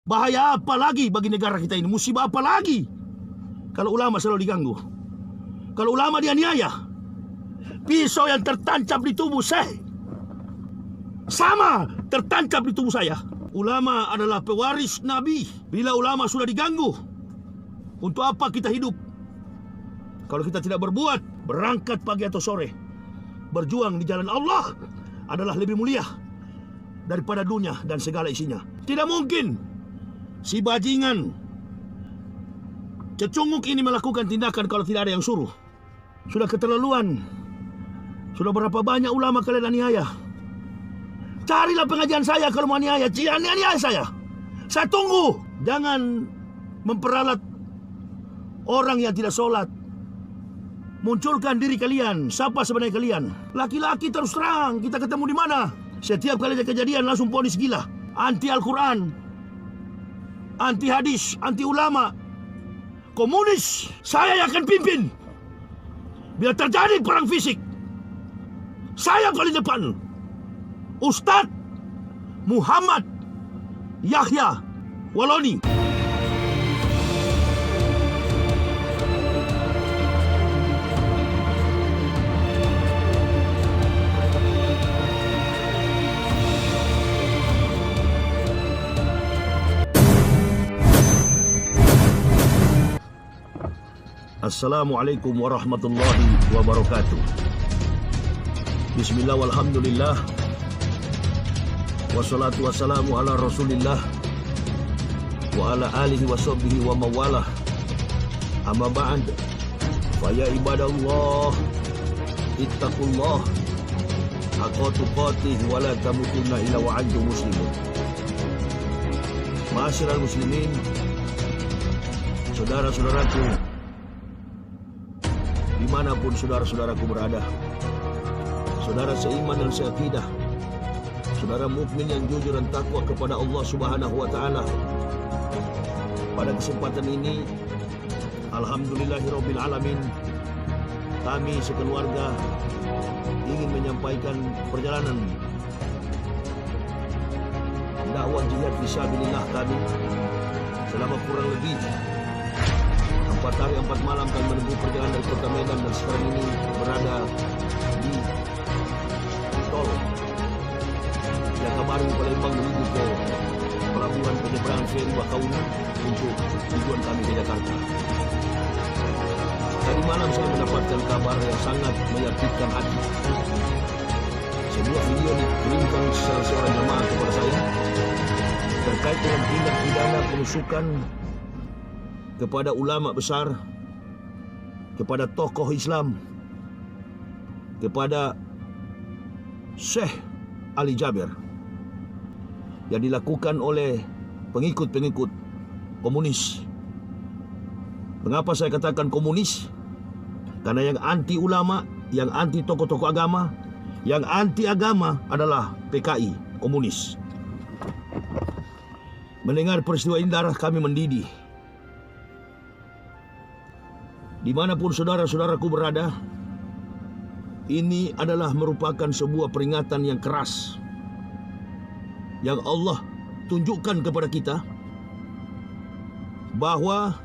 Bahaya apa lagi bagi negara kita ini? Musibah apa lagi kalau ulama selalu diganggu? Kalau ulama dianiaya, pisau yang tertancap di tubuh Syekh sama tertancap di tubuh saya. Ulama adalah pewaris Nabi. Bila ulama sudah diganggu, untuk apa kita hidup? Kalau kita tidak berbuat, berangkat pagi atau sore, berjuang di jalan Allah adalah lebih mulia daripada dunia dan segala isinya. Tidak mungkin si bajingan cecunguk ini melakukan tindakan kalau tidak ada yang suruh. Sudah keterlaluan. Sudah berapa banyak ulama kalian aniaya? Carilah pengajian saya kalau mau aniaya. Aniaya saya. Saya tunggu. Jangan memperalat orang yang tidak sholat. Munculkan diri kalian. Siapa sebenarnya kalian? Laki-laki terus terang. Kita ketemu di mana? Setiap kali ada kejadian langsung ponis gila. Anti Al-Quran, anti hadis, anti ulama, komunis. Saya yang akan pimpin. Bila terjadi perang fisik, saya paling depan. Ustadz Muhammad Yahya Waloni. Assalamualaikum warahmatullahi wabarakatuh. Bismillah walhamdulillah, wassalatu wassalamu ala rasulillah wa ala alihi wa sahbihi wa mawalah. Amma ba'd, fa ya ibadallah ittaqullah haqqa tuqatih wa la tamutunna illa wa antum muslimun. Ma'asyiral muslimin, saudara-saudaraku dimanapun saudara-saudaraku berada, saudara seiman dan seakidah, saudara mukmin yang jujur dan takwa kepada Allah Subhanahu wa taala. Pada kesempatan ini, alhamdulillahirabbil alamin, kami sekeluarga ingin menyampaikan perjalanan dakwah jihad fisabilillah kami selama kurang lebih 4 hari 4 malam kami menempuh perjalanan dari kota Medan dan sekarang ini berada di tol Jakabaring Palembang menuju ke pelabuhan penyeberangan feri Bakauni untuk tujuan kami ke Jakarta. Tadi malam saya mendapatkan kabar yang sangat menyakitkan hati. Sebuah video dikirimkan salah seorang jemaah kepada saya terkait dengan tindak pidana penusukan kepada ulama besar, kepada tokoh Islam, kepada Syekh Ali Jaber yang dilakukan oleh pengikut-pengikut komunis. Mengapa saya katakan komunis? Karena yang anti ulama, yang anti tokoh-tokoh agama, yang anti agama adalah PKI, komunis. Mendengar peristiwa ini darah kami mendidih. Dimanapun saudara-saudaraku berada, ini adalah merupakan sebuah peringatan yang keras yang Allah tunjukkan kepada kita bahwa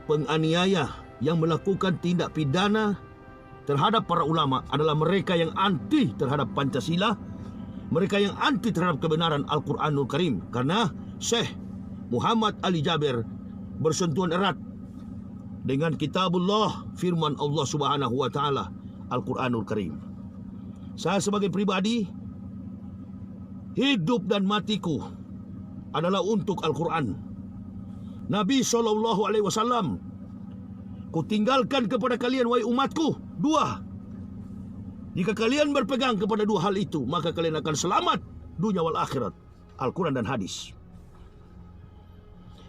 penganiaya yang melakukan tindak pidana terhadap para ulama adalah mereka yang anti terhadap Pancasila, mereka yang anti terhadap kebenaran Al-Quranul Karim. Karena Syekh Muhammad Ali Jaber bersentuhan erat dengan kitabullah, firman Allah Subhanahu wa taala, Al-Quranul Karim. Saya sebagai pribadi, hidup dan matiku adalah untuk Al-Quran. Nabi SAW, kutinggalkan kepada kalian wahai umatku 2. Jika kalian berpegang kepada 2 hal itu, maka kalian akan selamat dunia wal akhirat. Al-Quran dan hadis.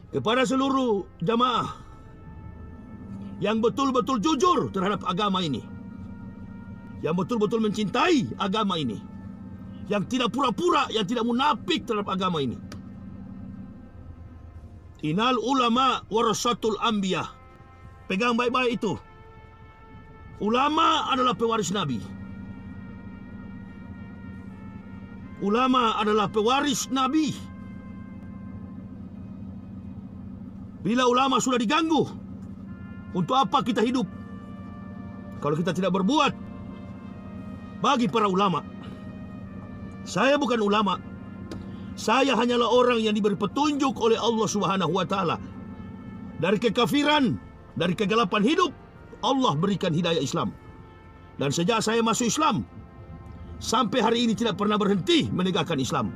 Kepada seluruh jamaah yang betul-betul jujur terhadap agama ini, yang betul-betul mencintai agama ini, yang tidak pura-pura, yang tidak munafik terhadap agama ini. Innal ulama warasatul anbiya. Pegang baik-baik itu. Ulama adalah pewaris Nabi. Ulama adalah pewaris Nabi. Bila ulama sudah diganggu, untuk apa kita hidup kalau kita tidak berbuat bagi para ulama? Saya bukan ulama. Saya hanyalah orang yang diberi petunjuk oleh Allah Subhanahu wa taala. Dari kekafiran, dari kegelapan hidup, Allah berikan hidayah Islam. Dan sejak saya masuk Islam, sampai hari ini tidak pernah berhenti menegakkan Islam.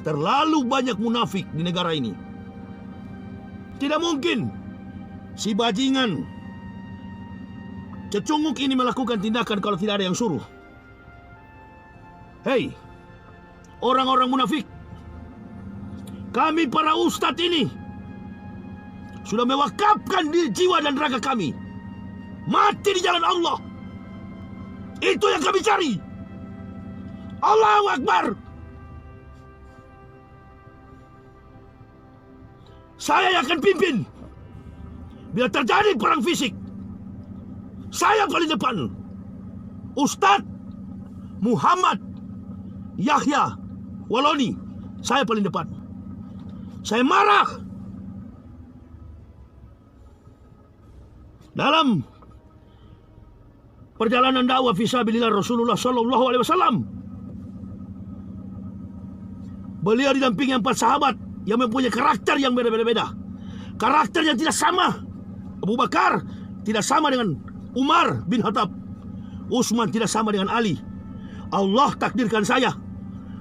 Terlalu banyak munafik di negara ini. Tidak mungkin si bajingan cecunguk ini melakukan tindakan kalau tidak ada yang suruh. Hei, orang-orang munafik, kami para ustadz ini sudah mewakafkan diri, jiwa dan raga kami mati di jalan Allah. Itu yang kami cari. Allahu Akbar. Saya yang akan pimpin. Bila terjadi perang fisik, saya paling depan. Ustadz Muhammad Yahya Waloni, saya paling depan. Saya marah. Dalam perjalanan dakwah fisabilillah Rasulullah sallallahu alaihi wasallam, beliau didampingi 4 sahabat yang mempunyai karakter yang berbeda-beda. Karakter yang tidak sama. Abu Bakar tidak sama dengan Umar bin Khattab. Utsman tidak sama dengan Ali. Allah takdirkan saya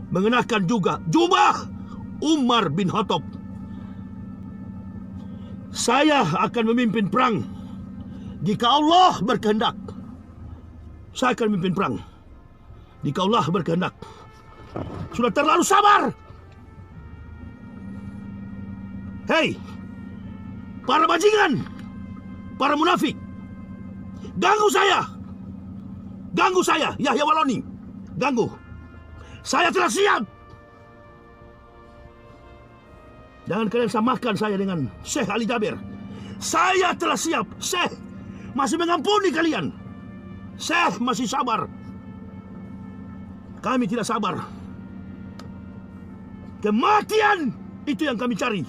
mengenakan juga jubah Umar bin Khattab. Saya akan memimpin perang jika Allah berkehendak. Saya akan memimpin perang jika Allah berkehendak. Sudah terlalu sabar. Hei, para bajingan, para munafik, ganggu saya, Yahya Waloni, ganggu. Saya telah siap. Jangan kalian samakan saya dengan Syekh Ali Jabir. Saya telah siap. Syekh masih mengampuni kalian. Syekh masih sabar. Kami tidak sabar. Kematian itu yang kami cari.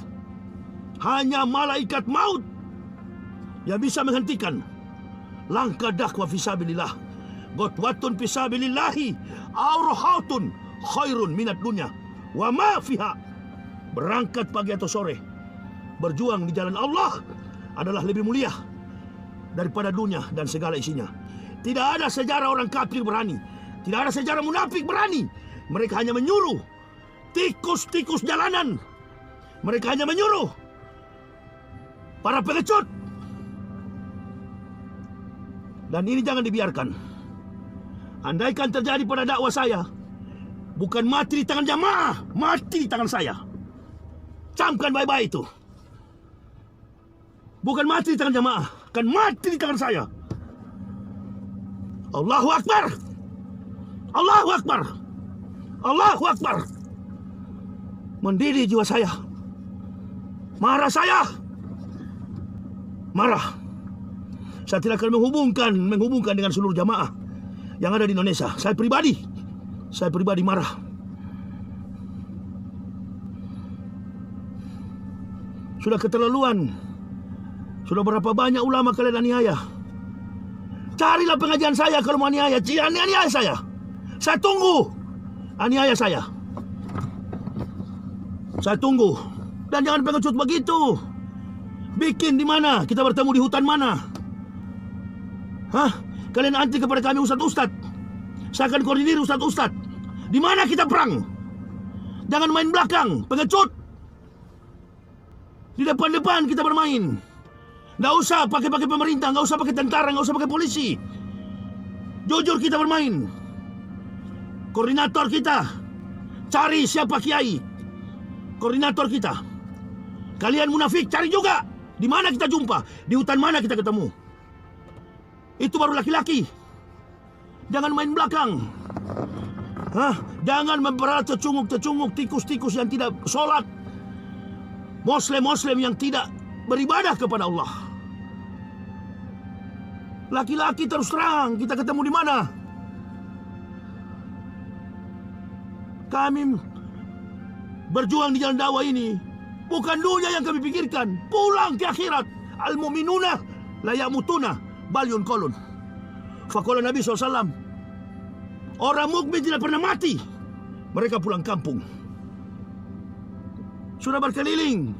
Hanya malaikat maut yang bisa menghentikan langkah dakwah fisabilillah. Gotwatun fisabilillahi aurohautun khairun minat dunya wa ma fiha. Berangkat pagi atau sore, berjuang di jalan Allah adalah lebih mulia daripada dunia dan segala isinya. Tidak ada sejarah orang kafir berani. Tidak ada sejarah munafik berani. Mereka hanya menyuruh tikus-tikus jalanan. Mereka hanya menyuruh para pengecut. Dan ini jangan dibiarkan. Andaikan terjadi pada dakwah saya, bukan mati di tangan jamaah, mati di tangan saya. Camkan baik-baik itu. Bukan mati di tangan jamaah, akan mati di tangan saya. Allahu Akbar. Allahu Akbar. Allahu Akbar. Mendidih jiwa saya. Marah saya. Marah. Saya tidak akan menghubungkan dengan seluruh jamaah yang ada di Indonesia. Saya pribadi marah. Sudah keterlaluan. Sudah berapa banyak ulama kalian aniaya. Carilah pengajian saya kalau mau aniaya. Aniaya saya. Saya tunggu aniaya saya. Saya tunggu. Dan jangan pengecut begitu. Bikin di mana? Kita bertemu di hutan mana? Hah? Kalian anti kepada kami ustadz-ustadz. Saya akan koordinir ustadz-ustadz. Di mana kita perang? Jangan main belakang, pengecut. Di depan-depan kita bermain. Nggak usah pakai pemerintah, nggak usah pakai tentara, nggak usah pakai polisi. Jujur kita bermain. Koordinator kita, cari siapa kiai. Koordinator kita. Kalian munafik, cari juga. Di mana kita jumpa? Di hutan mana kita ketemu? Itu baru laki-laki. Jangan main belakang. Jangan memperat cecunguk-cecunguk, tikus-tikus yang tidak sholat. Muslim-muslim yang tidak beribadah kepada Allah. Laki-laki terus terang, kita ketemu di mana? Kami berjuang di jalan dakwah ini Bukan dunia yang kami pikirkan. Pulang ke akhirat. Al-mu'minuna la yamutuna bal yunqalun. Faqala Nabi SAW, orang mukmin tidak pernah mati, mereka pulang kampung. Sudah berkeliling,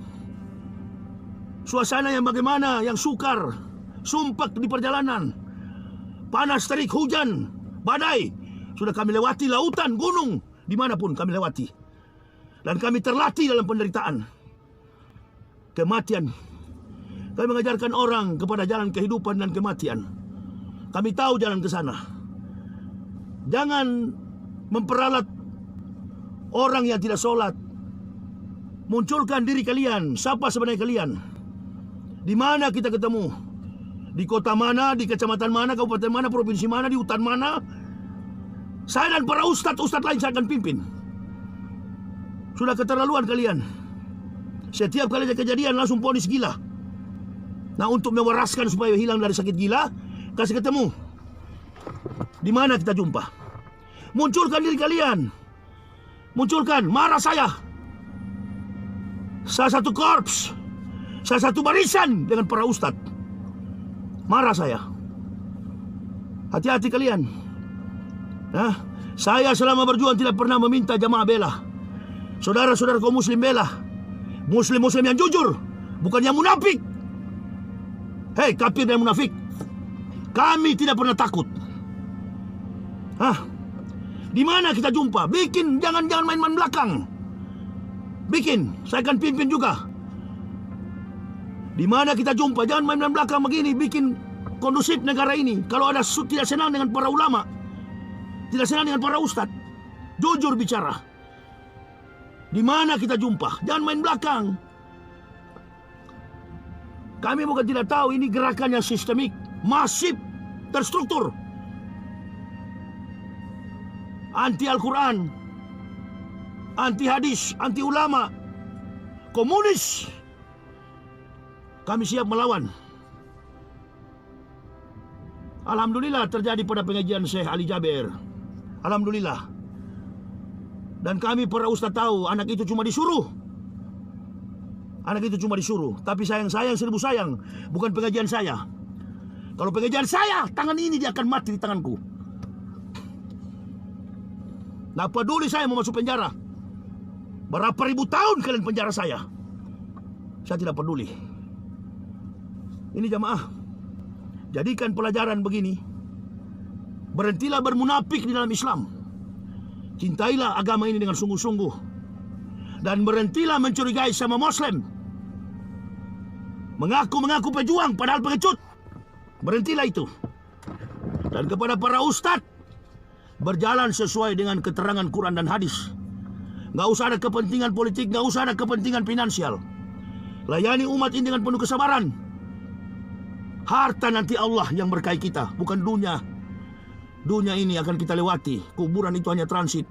suasana yang bagaimana, yang sukar, sumpek di perjalanan, panas terik, hujan, badai. Sudah kami lewati lautan, gunung, dimanapun kami lewati. Dan kami terlatih dalam penderitaan, kematian. Kami mengajarkan orang kepada jalan kehidupan dan kematian. Kami tahu jalan ke sana. Jangan memperalat orang yang tidak sholat. Munculkan diri kalian. Siapa sebenarnya kalian? Di mana kita ketemu? Di kota mana? Di kecamatan mana? Kabupaten mana? Provinsi mana? Di hutan mana? Saya dan para ustadz lain saya akan pimpin. Sudah keterlaluan kalian. Setiap kali ada kejadian langsung vonis gila. Nah, untuk mewaraskan supaya hilang dari sakit gila, kasih ketemu. Di mana kita jumpa? Munculkan diri kalian. Munculkan, marah saya. Saya satu korps, saya satu barisan dengan para ustadz. Marah saya. Hati-hati kalian. Nah, saya selama berjuang tidak pernah meminta jamaah bela. Saudara-saudara kaum muslim bela. Muslim-muslim yang jujur, bukan yang munafik. Hei kafir dan munafik, kami tidak pernah takut. Di mana kita jumpa? Bikin, jangan main-main belakang. Bikin, saya akan pimpin juga. Di mana kita jumpa? Jangan main-main belakang begini. Bikin kondusif negara ini. Kalau ada tidak senang dengan para ulama, tidak senang dengan para ustadz, jujur bicara. Di mana kita jumpa? Jangan main belakang. Kami bukan tidak tahu ini gerakan yang sistemik, masif, terstruktur. Anti Al-Quran, anti hadis, anti ulama, komunis. Kami siap melawan. Alhamdulillah terjadi pada pengajian Syekh Ali Jaber. Alhamdulillah. Dan kami para ustaz tahu anak itu cuma disuruh. Anak itu cuma disuruh. Tapi sayang seribu sayang. Bukan pengajian saya. Kalau pengajian saya, tangan ini dia akan mati di tanganku. Nah, peduli saya mau masuk penjara. Berapa ribu tahun kalian penjara saya. Saya tidak peduli. Ini jamaah, jadikan pelajaran begini. Berhentilah bermunafik di dalam Islam. Cintailah agama ini dengan sungguh-sungguh. Dan berhentilah mencurigai sama Muslim. Mengaku pejuang padahal pengecut. Berhentilah itu. Dan kepada para ustadz, berjalan sesuai dengan keterangan Quran dan hadis. Gak usah ada kepentingan politik, gak usah ada kepentingan finansial. Layani umat ini dengan penuh kesabaran. Harta nanti Allah yang berkahi kita, bukan dunia. Dunia ini akan kita lewati. Kuburan itu hanya transit,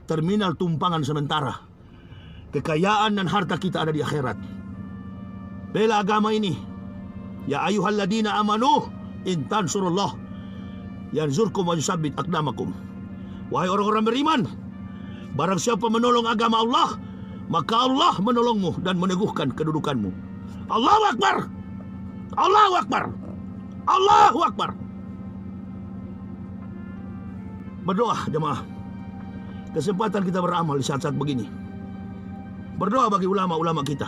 terminal tumpangan sementara. Kekayaan dan harta kita ada di akhirat. Bela agama ini. Ya ayyuhalladzina amanu in tansurullah yanzurkum wa yusabbit aqdamakum. Wahai orang-orang beriman, barang siapa menolong agama Allah, maka Allah menolongmu dan meneguhkan kedudukanmu. Allahu Akbar. Allahu Akbar. Allahu Akbar. Berdoa jemaah. Kesempatan kita beramal di saat-saat begini. Berdoa bagi ulama-ulama kita.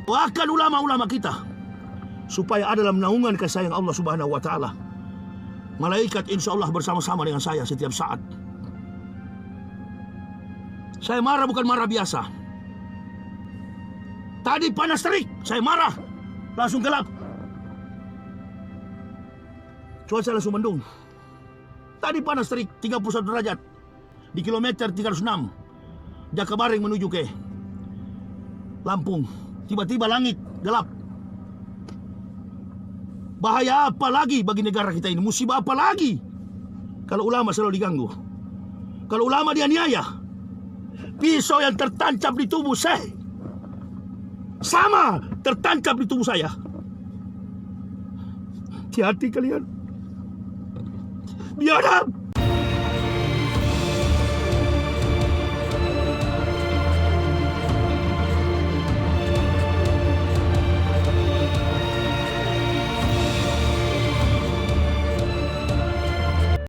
Doakan ulama-ulama kita supaya ada dalam naungan kasih sayang Allah Subhanahu wa taala. Malaikat insya Allah bersama-sama dengan saya setiap saat. Saya marah bukan marah biasa. Tadi panas terik, saya marah, langsung gelap. Cuaca langsung mendung. Tadi panas terik 31 derajat di kilometer 306 Jakabaring menuju ke Lampung. Tiba-tiba langit gelap. Bahaya apa lagi bagi negara kita ini? Musibah apa lagi kalau ulama selalu diganggu? Kalau ulama dianiaya, pisau yang tertancap di tubuh saya sama tertancap di tubuh saya. Hati-hati kalian. Biadab.